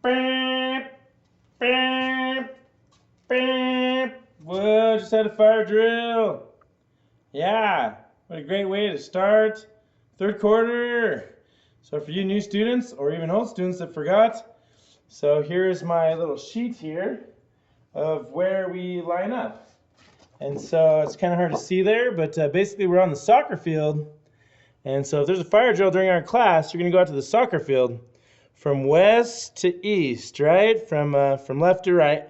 Beep, beep, beep. Whoa, just had a fire drill. Yeah, what a great way to start third quarter. So for you new students or even old students that forgot, so here's my little sheet here of where we line up. And so it's kind of hard to see there, but basically we're on the soccer field. And so if there's a fire drill during our class, you're going to go out to the soccer field from west to east, right? From left to right.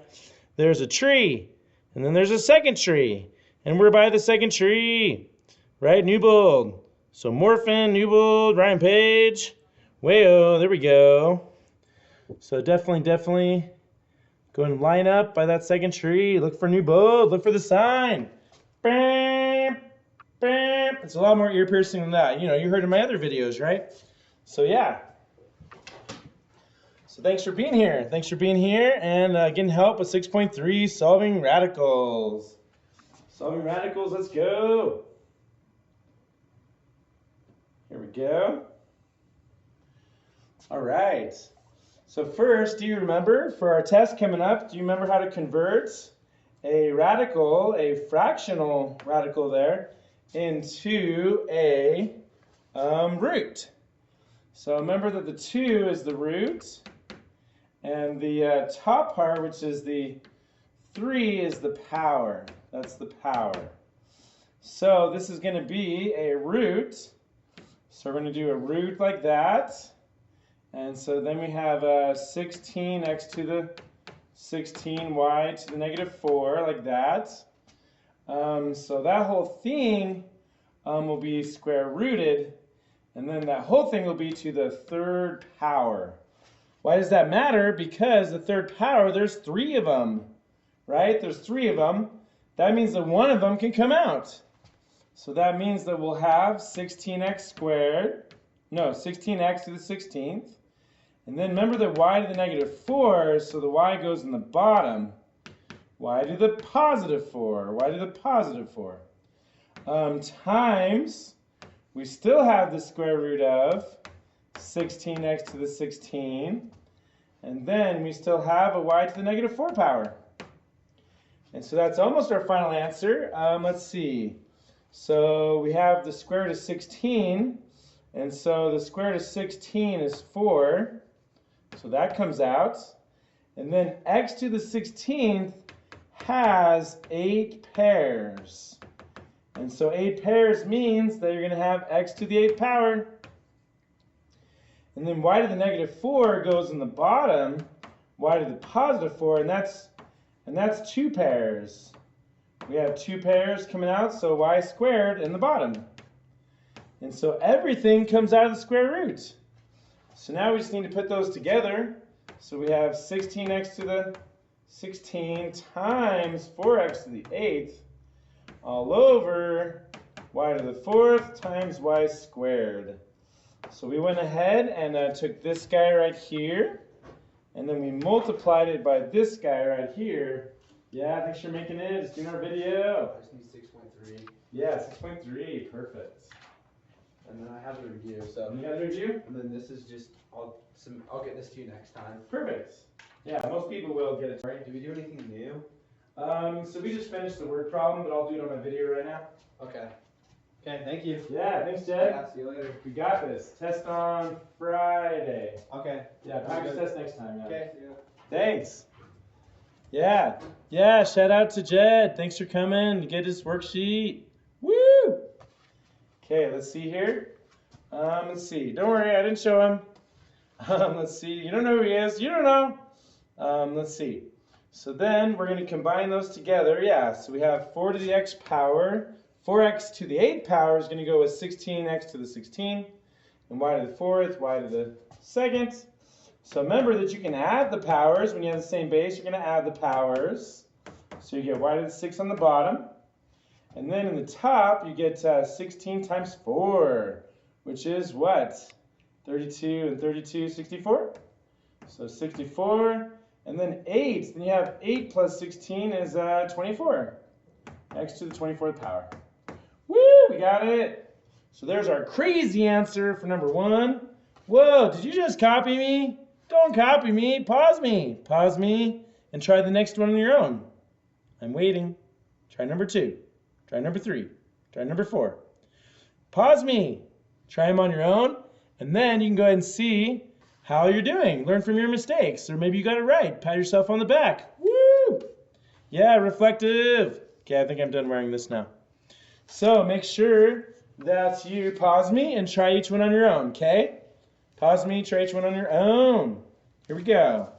There's a tree, and then there's a second tree, and we're by the second tree, right? Newbold. So Morphin, Newbold, Ryan Page, Wayo, there we go. So definitely go and line up by that second tree. Look for Newbold, look for the sign. Bam, bam. It's a lot more ear piercing than that. You know, you heard in my other videos, right? So yeah. So thanks for being here. Thanks for being here and getting help with 6.3 solving radicals. Solving radicals, let's go. Here we go. All right. So first, do you remember for our test coming up, do you remember how to convert a radical, a fractional radical there, into a root? So remember that the 2 is the root, and the top part, which is the 3, is the power. That's the power. So this is going to be a root. So we're going to do a root like that. And so then we have 16x to the 16y to the negative 4, like that. So that whole thing will be square rooted. And then that whole thing will be to the third power. Why does that matter? Because the third power, there's 3 of them, right? There's 3 of them. That means that one of them can come out. So that means that we'll have 16x squared. No, 16x to the 16th. And then remember that y to the negative 4, so the y goes in the bottom. Y to the positive 4. Y to the positive 4. Times, we still have the square root of 16x to the 16. And then we still have a y to the negative 4 power. And so that's almost our final answer. Let's see. So we have the square root of 16. And so the square root of 16 is 4. So that comes out. And then x to the 16th has 8 pairs. And so 8 pairs means that you're going to have x to the 8th power. And then y to the negative 4 goes in the bottom, y to the positive 4, and that's 2 pairs. We have 2 pairs coming out, so y squared in the bottom. And so everything comes out of the square root. So now we just need to put those together. So we have 16x to the 16 times 4x to the 8th all over y to the 4th times y squared. So we went ahead and took this guy right here, and then we multiplied it by this guy right here. Yeah, thanks for making it. Just doing our video. I just need 6.3. Yeah, 6.3. Perfect. And then I have the review. So You got the review? And then this is just I'll get this to you next time. Perfect. Yeah, most people will get it. Right? Do we do anything new? So we just finished the word problem, but I'll do it on my video right now. Okay. Okay. Thank you. Yeah, thanks, Jed. Yeah, see you later. We got this. Test on Friday. Okay. Yeah, practice test next time. Yeah. Okay. See ya. Thanks. Yeah, shout out to Jed. Thanks for coming to get his worksheet. Woo! Okay, let's see here. Let's see. Don't worry, I didn't show him. Let's see. You don't know who he is. You don't know. Let's see. So then we're going to combine those together. Yeah, so we have 4 to the x power. 4x to the 8th power is going to go with 16x to the 16th. And y to the 4th, y to the 2nd. So remember that you can add the powers. When you have the same base, you're going to add the powers. So you get y to the 6 on the bottom. And then in the top, you get 16 times 4, which is what? 32 and 32, 64. So 64. And then 8. Then you have 8 plus 16 is 24. X to the 24th power. Woo! We got it. So there's our crazy answer for number 1. Whoa, did you just copy me? Don't copy me. Pause me. Pause me and try the next one on your own. I'm waiting. Try number 2. Try number 3. Try number 4. Pause me. Try them on your own, and then you can go ahead and see how you're doing. Learn from your mistakes, or maybe you got it right. Pat yourself on the back. Woo! Yeah, reflective. Okay, I think I'm done wearing this now. So make sure that you pause me and try each one on your own, okay? Pause me, try each one on your own. Here we go.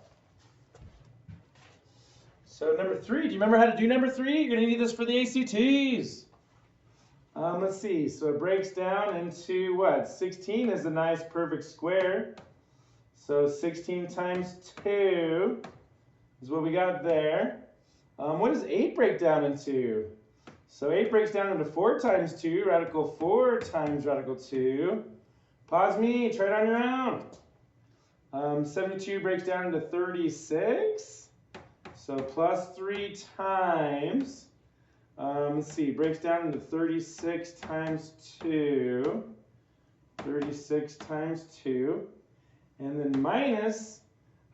So number 3, do you remember how to do number 3? You're gonna need this for the ACTs. Let's see, so it breaks down into what? 16 is a nice perfect square. So 16 times 2 is what we got there. What does 8 break down into? So 8 breaks down into 4 times 2, radical 4 times radical 2. Pause me, try it on your own. 72 breaks down into 36. So plus 3 times, let's see, breaks down into 36 times 2. 36 times 2. And then minus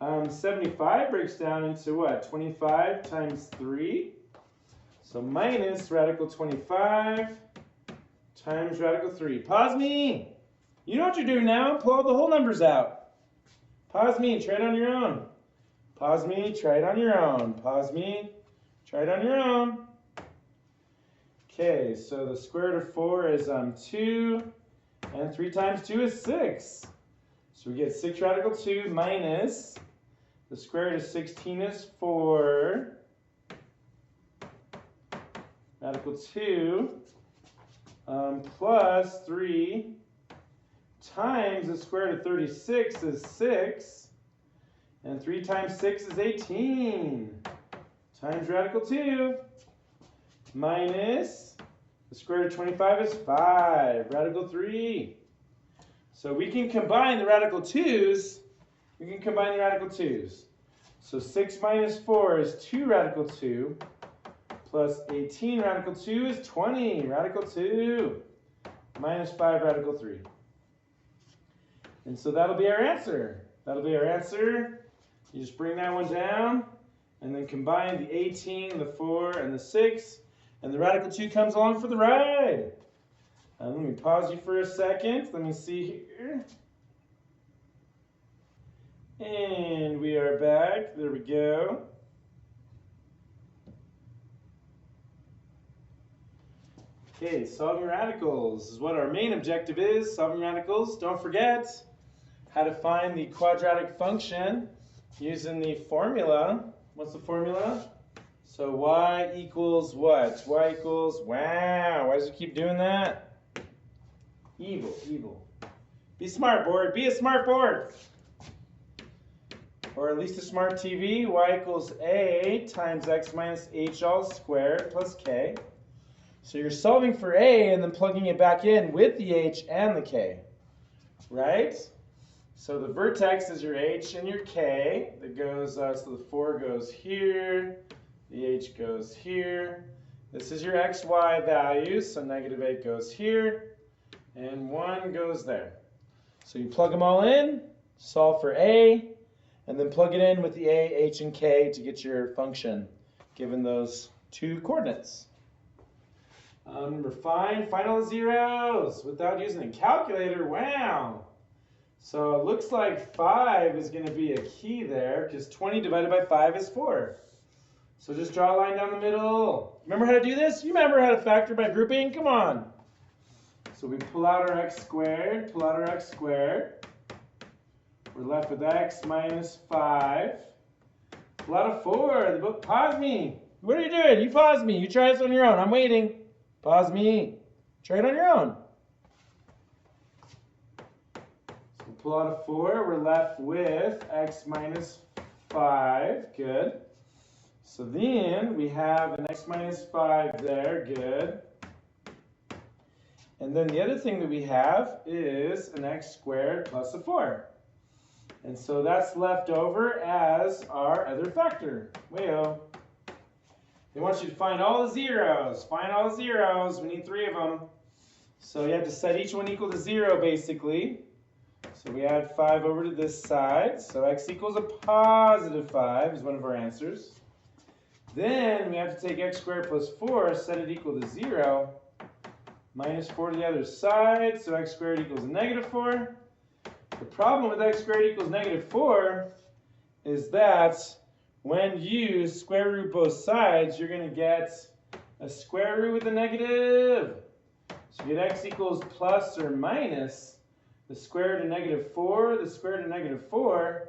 75 breaks down into what? 25 times 3. So minus radical 25 times radical 3. Pause me. You know what you're doing now. Pull all the whole numbers out. Pause me. Try it on your own. Pause me. Try it on your own. Pause me. Try it on your own. Okay, so the square root of 4 is 2. And 3 times 2 is 6. So we get 6 radical 2 minus the square root of 16 is 4. Radical 2 plus 3 times the square root of 36 is 6. And 3 times 6 is 18. Times radical 2 minus the square root of 25 is 5. Radical 3. So we can combine the radical 2's. We can combine the radical 2's. So 6 minus 4 is 2 radical 2. Plus 18 radical 2 is 20. Radical 2. Minus 5 radical 3. And so that'll be our answer. That'll be our answer. You just bring that one down. And then combine the 18, the 4, and the 6. And the radical 2 comes along for the ride. Let me pause you for a second. Let me see here. And we are back. There we go. Okay, solving radicals is what our main objective is. Solving radicals. Don't forget how to find the quadratic function using the formula. What's the formula? So y equals what? Y equals, wow, why does it keep doing that? Evil, evil. Be smart, board. Be a smart board. Or at least a smart TV. Y equals a times x minus h all squared plus k. So you're solving for a and then plugging it back in with the h and the k. Right? So the vertex is your h and your k. That goes, so the 4 goes here. The h goes here. This is your x, y values. So negative 8 goes here. And 1 goes there. So you plug them all in, solve for a, and then plug it in with the a, h, and k to get your function, given those 2 coordinates. Number 5, find all the zeros without using a calculator. Wow. So it looks like 5 is going to be a key there, because 20 divided by 5 is 4. So just draw a line down the middle. Remember how to do this? You remember how to factor by grouping? Come on. So we pull out our x squared, pull out our x squared. We're left with x minus 5. Pull out a 4. Pause me. What are you doing? You pause me. You try this on your own. I'm waiting. Pause me. Try it on your own. So we pull out a 4. We're left with x minus 5. Good. So then we have an x minus 5 there. Good. And then the other thing that we have is an x squared plus a 4. And so that's left over as our other factor. Way-o. They want you to find all the zeros. Find all the zeros. We need 3 of them. So you have to set each one equal to 0, basically. So we add 5 over to this side. So x equals a positive 5 is one of our answers. Then we have to take x squared plus 4, set it equal to 0. Minus 4 to the other side, so x squared equals a negative 4. The problem with x squared equals negative 4 is that when you square root both sides, you're going to get a square root with a negative. So you get x equals plus or minus the square root of negative 4. The square root of negative 4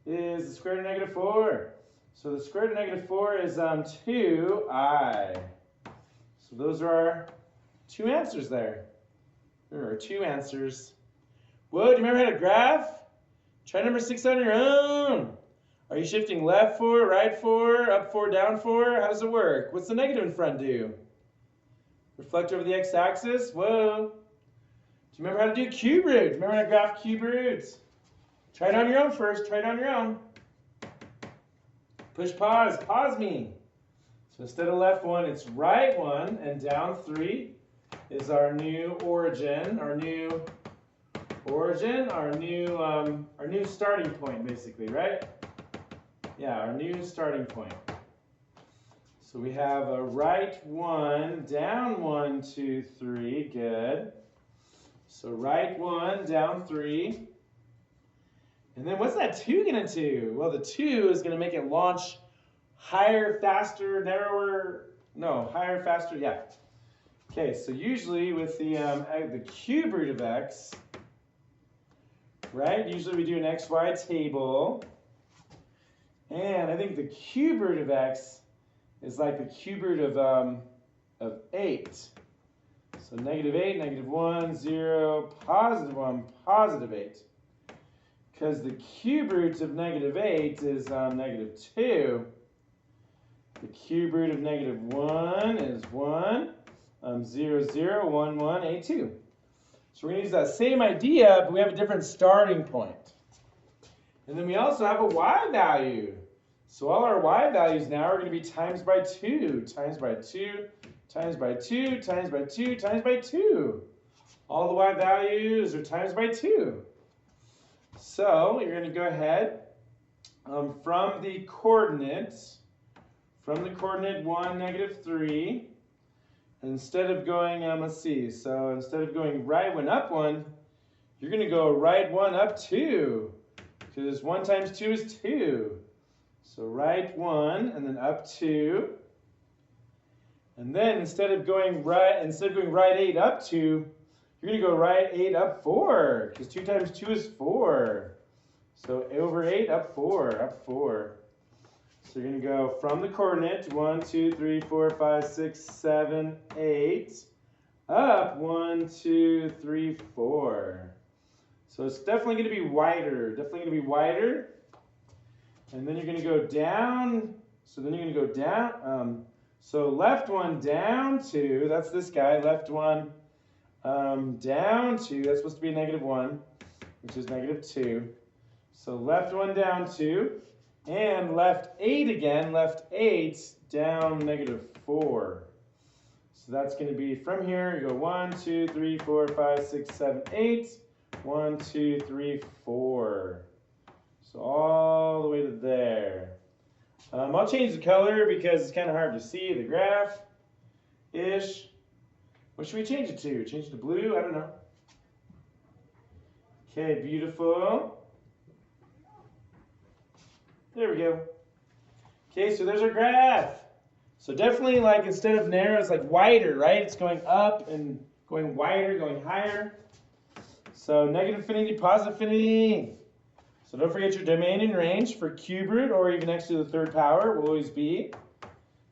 is the square root of negative 4. So the square root of negative 4 is 2i. So those are our 2 answers there. There are 2 answers. Whoa, do you remember how to graph? Try number 6 on your own. Are you shifting left 4, right 4, up 4, down 4? How does it work? What's the negative in front do? Reflect over the x-axis? Whoa. Do you remember how to do cube root? Do you remember how to graph cube roots? Try it on your own first. Try it on your own. Push pause. Pause me. So instead of left 1, it's right 1, and down 3 is our new origin, our new starting point, basically, right? Yeah, our new starting point. So we have a right 1, down 1, 2, 3, good. So right 1, down 3. And then what's that 2 gonna do? Well, the 2 is gonna make it launch higher, faster, narrower, no, higher, faster, yeah. Okay, so usually with the cube root of x, right? Usually we do an xy table. And I think the cube root of x is like the cube root of 8. So negative 8, negative 1, 0, positive 1, positive 8. Because the cube root of negative 8 is negative 2. The cube root of negative 1 is 1. 0, 0, 1, 1, 8, 2. So we're going to use that same idea, but we have a different starting point. And then we also have a y value. So all our y values now are going to be times by 2, times by 2, times by 2, times by 2, times by 2. All the y values are times by 2. So you're going to go ahead from the coordinate 1, negative 3, instead of going, let's see, so instead of going right 1, up 1, you're going to go right 1, up 2, because 1 times 2 is 2. So right 1, and then up 2. And then instead of going right 8, up 2, you're going to go right 8, up 4, because 2 times 2 is 4. So over 8, up 4, up 4. So you're going to go from the coordinate 1, 2, 3, 4, 5, 6, 7, 8, up 1, 2, 3, 4. So it's definitely going to be wider, And then you're going to go down. So then you're going to go down. So left 1, down 2. That's this guy. Left 1, down 2. That's supposed to be a negative 1, which is negative 2. So left 1, down 2. And left 8 again, left 8, down negative 4. So that's going to be from here, you go 1, 2, 3, 4, 5, 6, 7, 8. 1, 2, 3, 4. So all the way to there. I'll change the color because it's kind of hard to see the graph-ish. What should we change it to? Change it to blue? I don't know. Okay, beautiful. There we go. Okay, so there's our graph. So definitely, like, instead of narrow, it's like wider, right? It's going up and going wider, going higher. So negative infinity, positive infinity. So don't forget your domain and range for cube root, or even next to the third power, will always be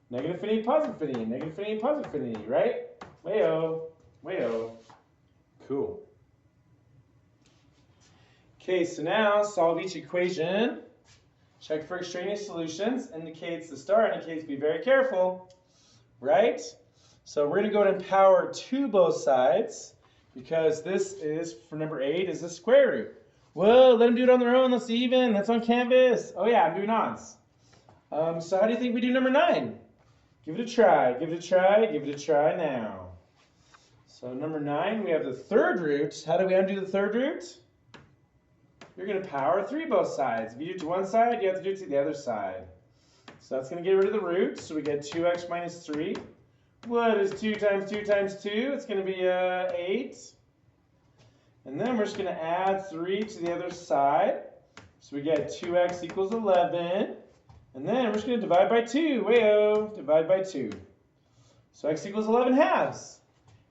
negative infinity, positive infinity, negative infinity, positive infinity, right? Way-o, way-o. Cool. Okay, so now solve each equation. Check for extraneous solutions. Indicates the star indicates be very careful, right? So we're going to go and power to both sides because this is, for number 8, is the square root. Whoa, let them do it on their own. Let's even. That's on Canvas. Oh yeah, I'm doing ons. So how do you think we do number 9? Give it a try. Give it a try. Give it a try now. So number 9, we have the third root. How do we undo the third root? you're going to power 3 both sides. If you do it to one side, you have to do it to the other side. So that's going to get rid of the root. So we get 2x minus 3. What is 2 times 2 times 2? It's going to be 8. And then we're just going to add 3 to the other side. So we get 2x equals 11. And then we're just going to divide by 2. Way-oh, divide by 2. So x equals 11 halves.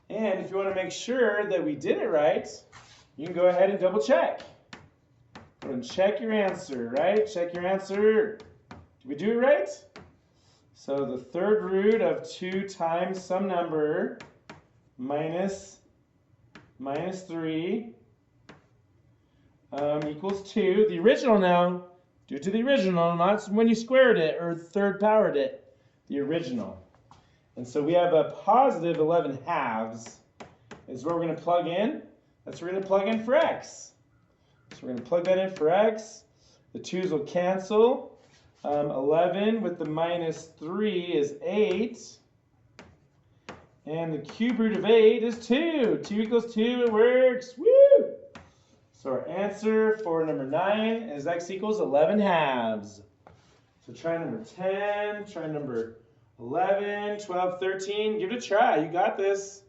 And if you want to make sure that we did it right, you can go ahead and double check. Go and check your answer, right? Check your answer. Did we do it right? So the third root of 2 times some number minus 3 equals 2. The original now, due to the original, not when you squared it or third powered it, the original. And so we have a positive 11 halves is where we're going to plug in. That's where we're going to plug in for x. So we're going to plug that in for x. The 2's will cancel. 11 with the minus 3 is 8. And the cube root of 8 is 2. 2 equals 2. It works. Woo! So our answer for number 9 is x equals 11 halves. So try number 10. Try number 11, 12, 13. Give it a try. You got this.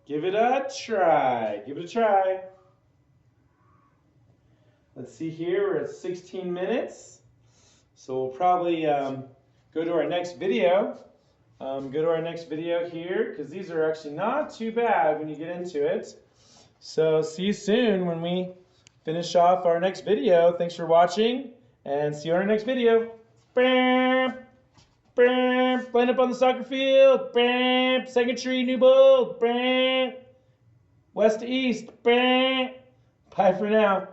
Give it a try. Give it a try. Let's see here. We're at 16 minutes. So we'll probably go to our next video. Go to our next video here because these are actually not too bad when you get into it. So see you soon when we finish off our next video. Thanks for watching and see you on our next video. Bam! Bam! Line up on the soccer field. Bam! Second tree, new bowl. Bam! West to east. Bam! Bye for now.